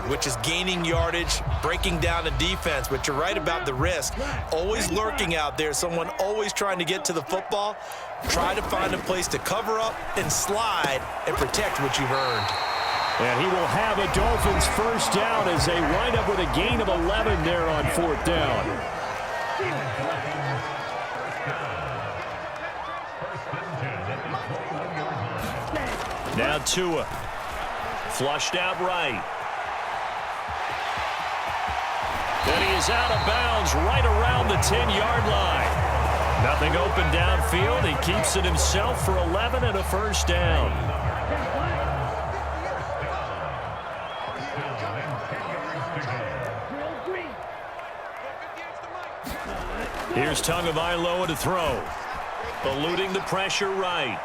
which is gaining yardage, breaking down the defense. But you're right about the risk. Always lurking out there, someone always trying to get to the football. Try to find a place to cover up and slide and protect what you've earned. And he will have a Dolphins first down as they wind up with a gain of 11 there on fourth down. Now Tua. Flushed out right. And he is out of bounds right around the 10-yard line. Nothing open downfield. He keeps it himself for 11 and a first down. Here's Tagovailoa to throw. Eluding the pressure right.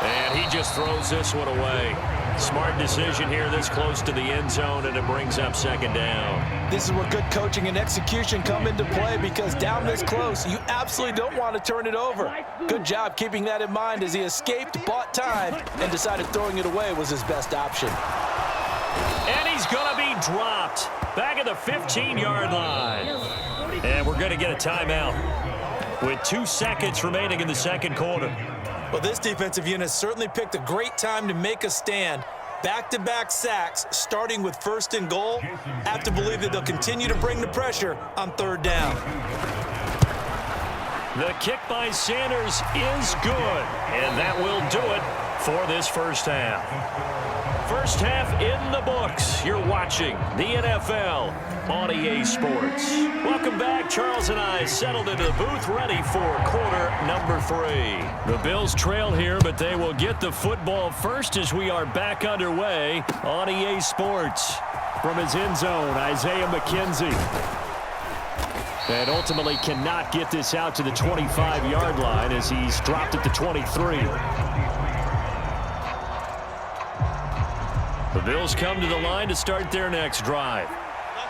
And he just throws this one away. Smart decision here this close to the end zone, and it brings up second down. This is where good coaching and execution come into play, because down this close, you absolutely don't want to turn it over. Good job keeping that in mind as he escaped, bought time, and decided throwing it away was his best option. And he's going to be dropped back at the 15-yard line. And we're going to get a timeout with 2 seconds remaining in the second quarter. Well, this defensive unit certainly picked a great time to make a stand. Back-to-back sacks, starting with first and goal. I have to believe that they'll continue to bring the pressure on third down. The kick by Sanders is good, and that will do it for this first half. First half in the books. You're watching the NFL on EA Sports. Welcome back. Charles and I settled into the booth, ready for quarter number 3. The Bills trail here, but they will get the football first as we are back underway on EA Sports. From his end zone, Isaiah McKenzie. And ultimately cannot get this out to the 25-yard line as he's dropped at the 23. The Bills come to the line to start their next drive.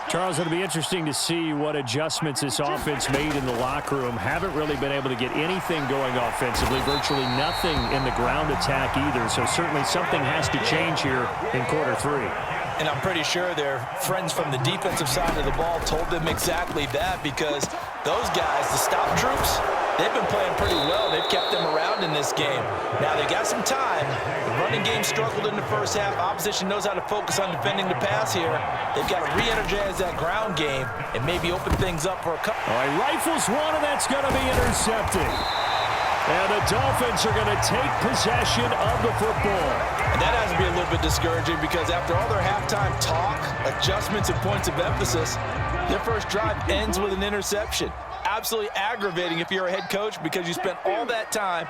Charles, it'll be interesting to see what adjustments this offense made in the locker room. Haven't really been able to get anything going offensively, virtually nothing in the ground attack either. So certainly something has to change here in quarter 3. And I'm pretty sure their friends from the defensive side of the ball told them exactly that, because those guys, the stop troops, they've been playing pretty well. They've kept them around in this game. Now they got some time. The running game struggled in the first half. Opposition knows how to focus on defending the pass here. They've got to re-energize that ground game and maybe open things up for a couple. All right, rifles one, and that's going to be intercepted. And the Dolphins are going to take possession of the football. And that has to be a little bit discouraging, because after all their halftime talk, adjustments, and points of emphasis, their first drive ends with an interception. Absolutely aggravating if you're a head coach, because you spent all that time,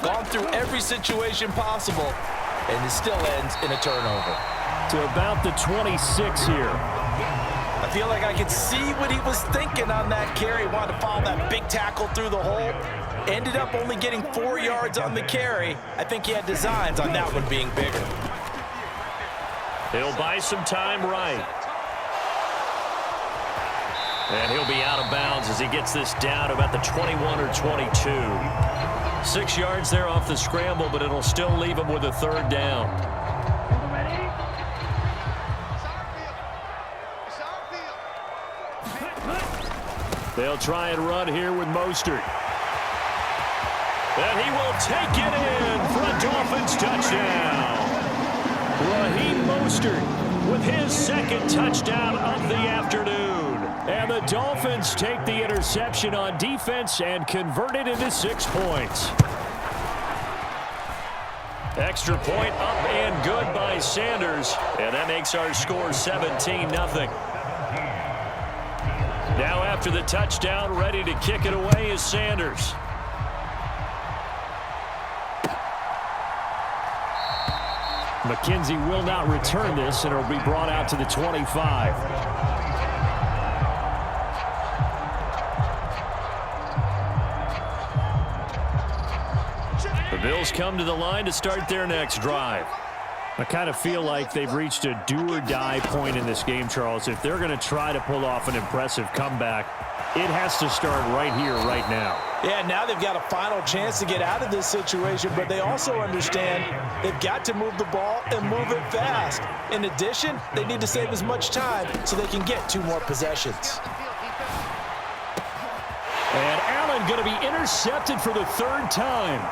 gone through every situation possible, and it still ends in a turnover. To about the 26 here. I feel like I could see what he was thinking on that carry. He wanted to follow that big tackle through the hole. Ended up only getting 4 yards on the carry. I think he had designs on that one being bigger. He'll buy some time right. And he'll be out of bounds as he gets this down about the 21 or 22. 6 yards there off the scramble, but it'll still leave him with a third down. They'll try and run here with Mostert. And he will take it in for a Dolphins touchdown. Raheem Mostert with his second touchdown of the afternoon. And the Dolphins take the interception on defense and convert it into 6 points. Extra point up and good by Sanders. And that makes our score 17-0. Now after the touchdown, ready to kick it away is Sanders. McKenzie will not return this, and it'll be brought out to the 25. The Bills come to the line to start their next drive. I kind of feel like they've reached a do-or-die point in this game, Charles. If they're going to try to pull off an impressive comeback, it has to start right here, right now. Yeah, now they've got a final chance to get out of this situation, but they also understand they've got to move the ball and move it fast. In addition, they need to save as much time so they can get 2 more possessions. And Allen going to be intercepted for the 3rd time.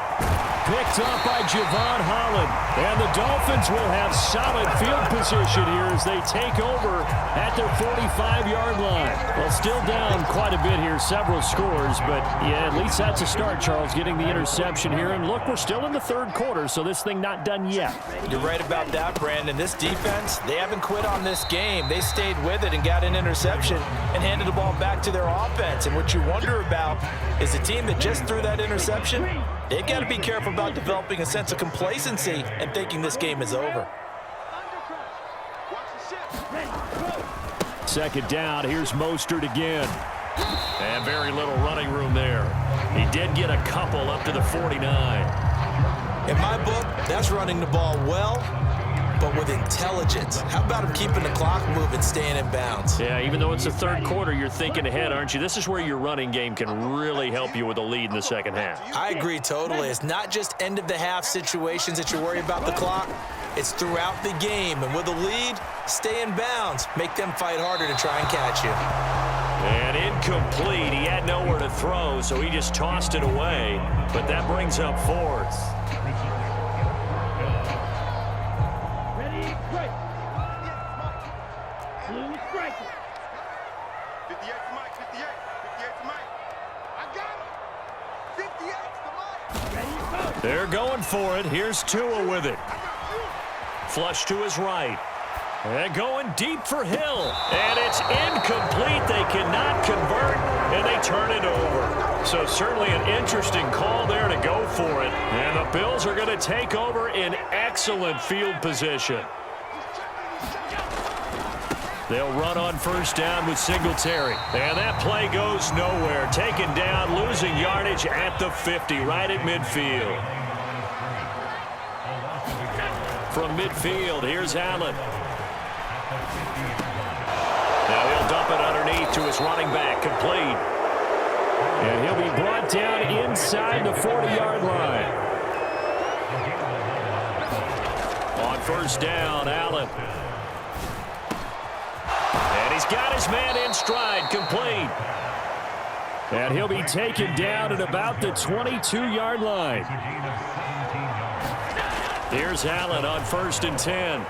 Picked up by Javon Holland. And the Dolphins will have solid field position here as they take over at their 45-yard line. Well, still down quite a bit here, several scores, but yeah, at least that's a start, Charles, getting the interception here. And look, we're still in the 3rd quarter, so this thing not done yet. You're right about that, Brandon. This defense, they haven't quit on this game. They stayed with it and got an interception and handed the ball back to their offense. And what you wonder about is a team that just threw that interception, they've got to be careful about developing a sense of complacency and thinking this game is over. 2nd down, here's Mostert again. And very little running room there. He did get a couple up to the 49. In my book, that's running the ball well, but with intelligence. How about him keeping the clock moving, staying in bounds? Yeah, even though it's the 3rd quarter, you're thinking ahead, aren't you? This is where your running game can really help you with a lead in the 2nd half. I agree totally. It's not just end-of-the-half situations that you worry about the clock. It's throughout the game. And with a lead, stay in bounds. Make them fight harder to try and catch you. And incomplete. He had nowhere to throw, so he just tossed it away. But that brings up 4th. They're going for it. Here's Tua with it. Flush to his right. And going deep for Hill. And it's incomplete. They cannot convert, and they turn it over. So certainly an interesting call there to go for it. And the Bills are going to take over in excellent field position. They'll run on 1st down with Singletary. And that play goes nowhere. Taken down, losing yardage at the 50, right at midfield. From midfield, here's Allen. Now he'll dump it underneath to his running back, complete. And he'll be brought down inside the 40-yard line. On 1st down, Allen. And he's got his man in stride, complete. And he'll be taken down at about the 22-yard line. Here's Allen on 1st and 10.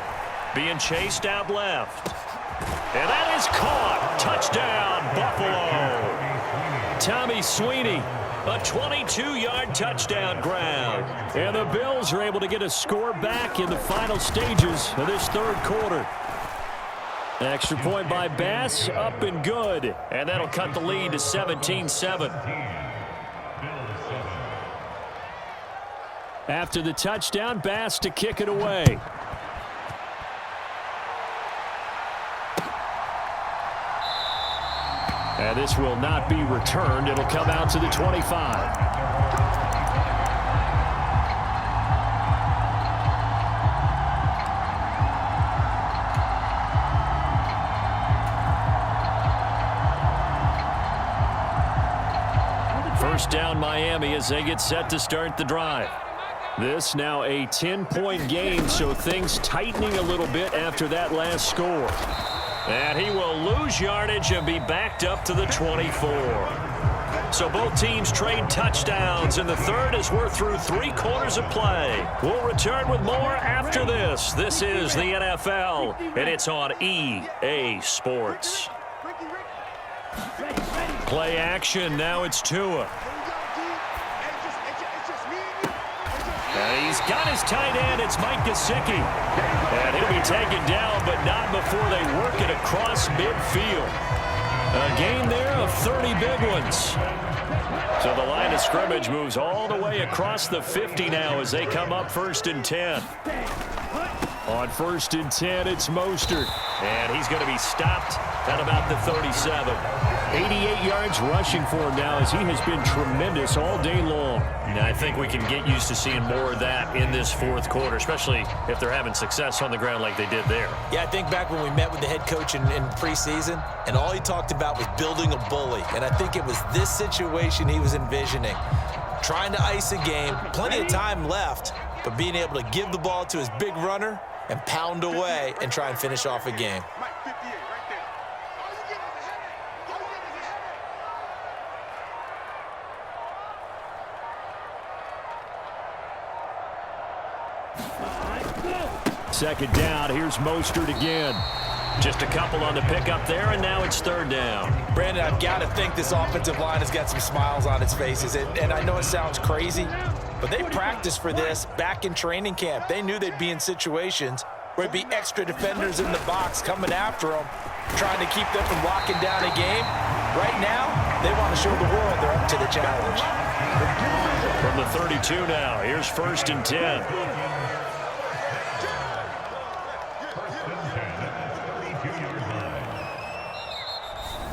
Being chased out left. And that is caught. Touchdown, Buffalo. Tommy Sweeney, a 22-yard touchdown grab. And the Bills are able to get a score back in the final stages of this 3rd quarter. Extra point by Bass, up and good. And that'll cut the lead to 17-7. After the touchdown, Bass to kick it away. And this will not be returned. It'll come out to the 25. First down, Miami, as they get set to start the drive. This now a 10-point game, so things tightening a little bit after that last score. And he will lose yardage and be backed up to the 24. So both teams trade touchdowns in the 3rd as we're through 3 quarters of play. We'll return with more after this. This is the NFL, and it's on EA Sports. Play action. Now it's Tua. And he's got his tight end. It's Mike Gesicki. And he'll be taken down, but not before they work it across midfield. A gain there of 30 big ones. So the line of scrimmage moves all the way across the 50 now as they come up 1st and 10. On 1st and 10, it's Mostert. And he's going to be stopped at about the 37. 88 yards rushing for him now as he has been tremendous all day long. Now, I think we can get used to seeing more of that in this fourth quarter, especially if they're having success on the ground like they did there. Yeah, I think back when we met with the head coach in preseason, and all he talked about was building a bully. And I think it was this situation he was envisioning. Trying to ice a game, plenty of time left, but being able to give the ball to his big runner and pound away and try and finish off a game. Second down, here's Mostert again. Just a couple on the pickup there, and now it's third down. Brandon, I've got to think this offensive line has got some smiles on its faces. And I know it sounds crazy, but they practiced for this back in training camp. They knew they'd be in situations where it'd be extra defenders in the box coming after them, trying to keep them from locking down a game. Right now, they want to show the world they're up to the challenge. From the 32 now, here's 1st and 10.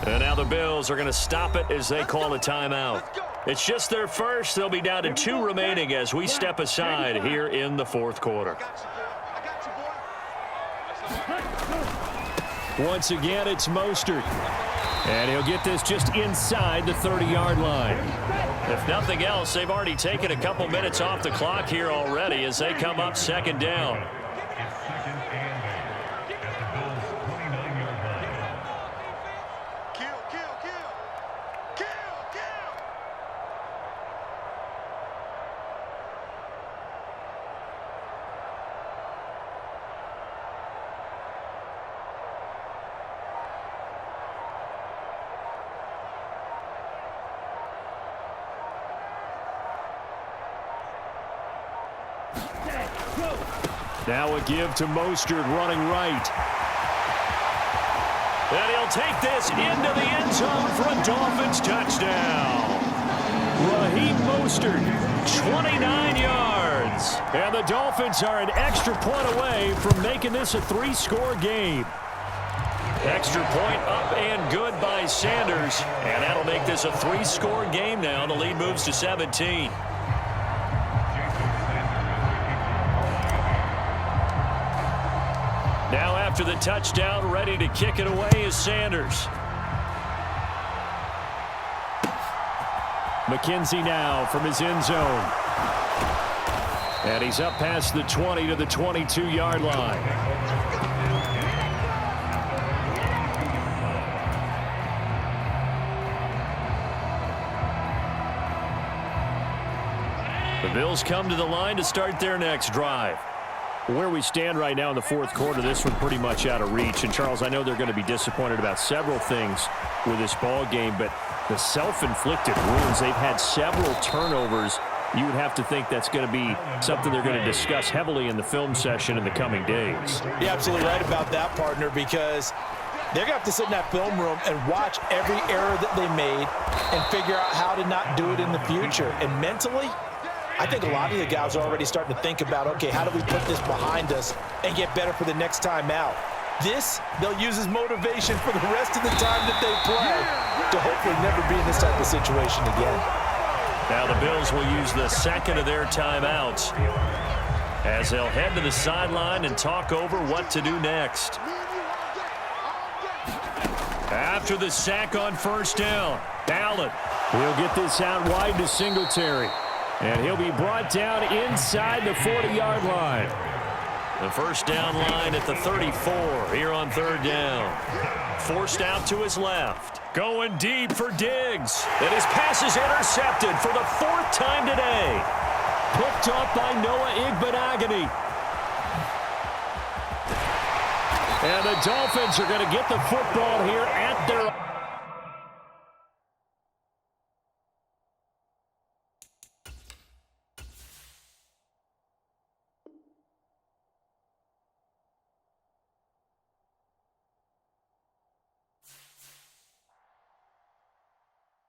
And now the Bills are going to stop it as they call a timeout. It's just their first. They'll be down to 2 remaining as we step aside here in the fourth quarter. Once again, it's Mostert. And he'll get this just inside the 30-yard line. If nothing else, they've already taken a couple minutes off the clock here already as they come up second down. Now a give to Mostert running right. And he'll take this into the end zone for a Dolphins touchdown. Raheem Mostert, 29 yards. And the Dolphins are an extra point away from making this a 3-score game. Extra point up and good by Sanders. And that'll make this a 3-score game now. The lead moves to 17. Now after the touchdown, ready to kick it away is Sanders. McKenzie now from his end zone. And he's up past the 20 to the 22-yard line. The Bills come to the line to start their next drive. Where we stand right now in the fourth quarter, this one pretty much out of reach. And, Charles, I know they're going to be disappointed about several things with this ball game, but the self-inflicted wounds, they've had several turnovers. You would have to think that's going to be something they're going to discuss heavily in the film session in the coming days. You're absolutely right about that, partner, because they're going to have to sit in that film room and watch every error that they made and figure out how to not do it in the future. And mentally, I think a lot of the guys are already starting to think about, okay, how do we put this behind us and get better for the next time out? This, they'll use as motivation for the rest of the time that they play to hopefully never be in this type of situation again. Now the Bills will use the second of their timeouts as they'll head to the sideline and talk over what to do next. After the sack on first down, Allen. He'll get this out wide to Singletary. And he'll be brought down inside the 40-yard line. The first down line at the 34 here on third down. Forced out to his left. Going deep for Diggs. And his pass is intercepted for the 4th time today. Picked off by Noah Igbenogany. And the Dolphins are going to get the football here at their